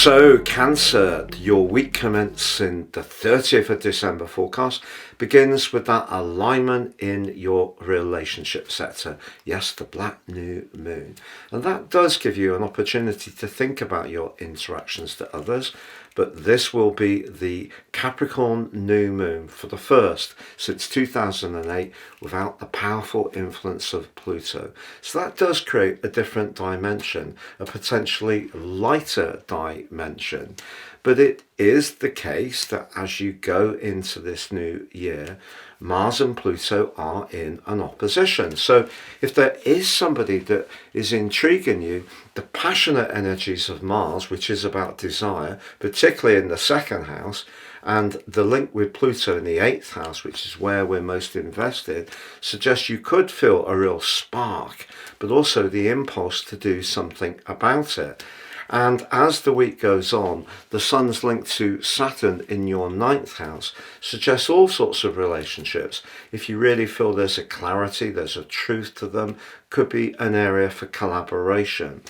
So Cancer, your week commencing the 30th of December forecast begins with that alignment in your relationship sector. Yes, the black new moon. And that does give you an opportunity to think about your interactions to others. But this will be the Capricorn new moon for the first since 2008 without the powerful influence of Pluto. So that does create a different dimension, a potentially lighter dimension. But it is the case that as you go into this new year, Mars and Pluto are in an opposition. So if there is somebody that is intriguing you, the passionate energies of Mars, which is about desire, particularly in the second house, and the link with Pluto in the 8th house, which is where we're most invested, suggests you could feel a real spark, but also the impulse to do something about it. And as the week goes on, the Sun's link to Saturn in your 9th house suggests all sorts of relationships. If you really feel there's a clarity, there's a truth to them, could be an area for collaboration.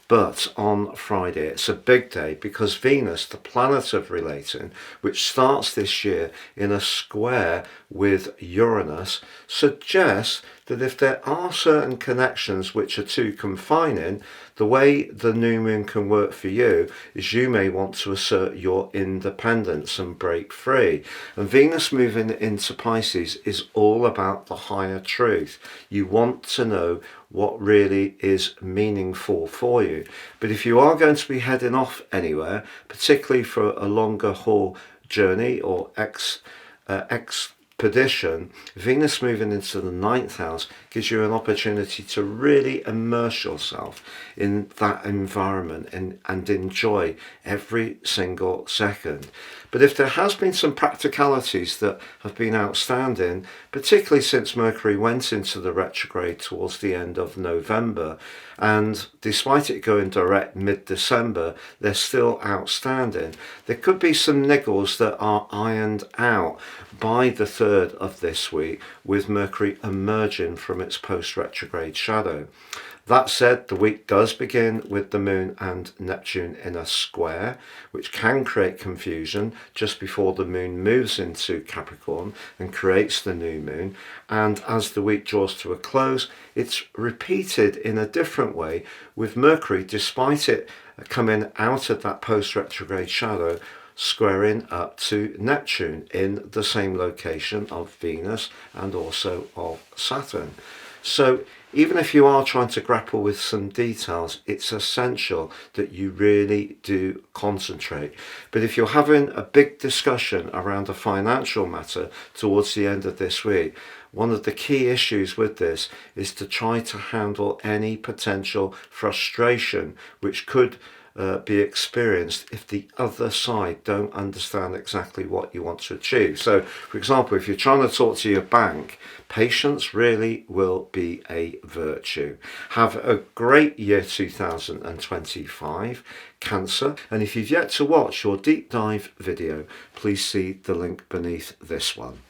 But on Friday, it's a big day because Venus, the planet of relating, which starts this year in a square with Uranus, suggests that if there are certain connections which are too confining, the way the new moon can work for you is you may want to assert your independence and break free. And Venus moving into Pisces is all about the higher truth. You want to know what really is meaningful for you. But if you are going to be heading off anywhere, particularly for a longer haul journey or expedition, Venus moving into the 9th house gives you an opportunity to really immerse yourself in that environment and enjoy every single second. But if there has been some practicalities that have been outstanding, particularly since Mercury went into the retrograde towards the end of November, and despite it going direct mid-December, they're still outstanding, there could be some niggles that are ironed out by the 3rd of this week with Mercury emerging from its post-retrograde shadow. That said, the week does begin with the Moon and Neptune in a square, which can create confusion just before the Moon moves into Capricorn and creates the new moon. And as the week draws to a close, it's repeated in a different way with Mercury, despite it coming out of that post-retrograde shadow, squaring up to Neptune in the same location of Venus and also of Saturn. So even if you are trying to grapple with some details, it's essential that you really do concentrate. But if you're having a big discussion around a financial matter towards the end of this week, one of the key issues with this is to try to handle any potential frustration which could be experienced if the other side don't understand exactly what you want to achieve. So, for example, if you're trying to talk to your bank, patience really will be a virtue. Have a great year 2025, Cancer. And if you've yet to watch your deep dive video, please see the link beneath this one.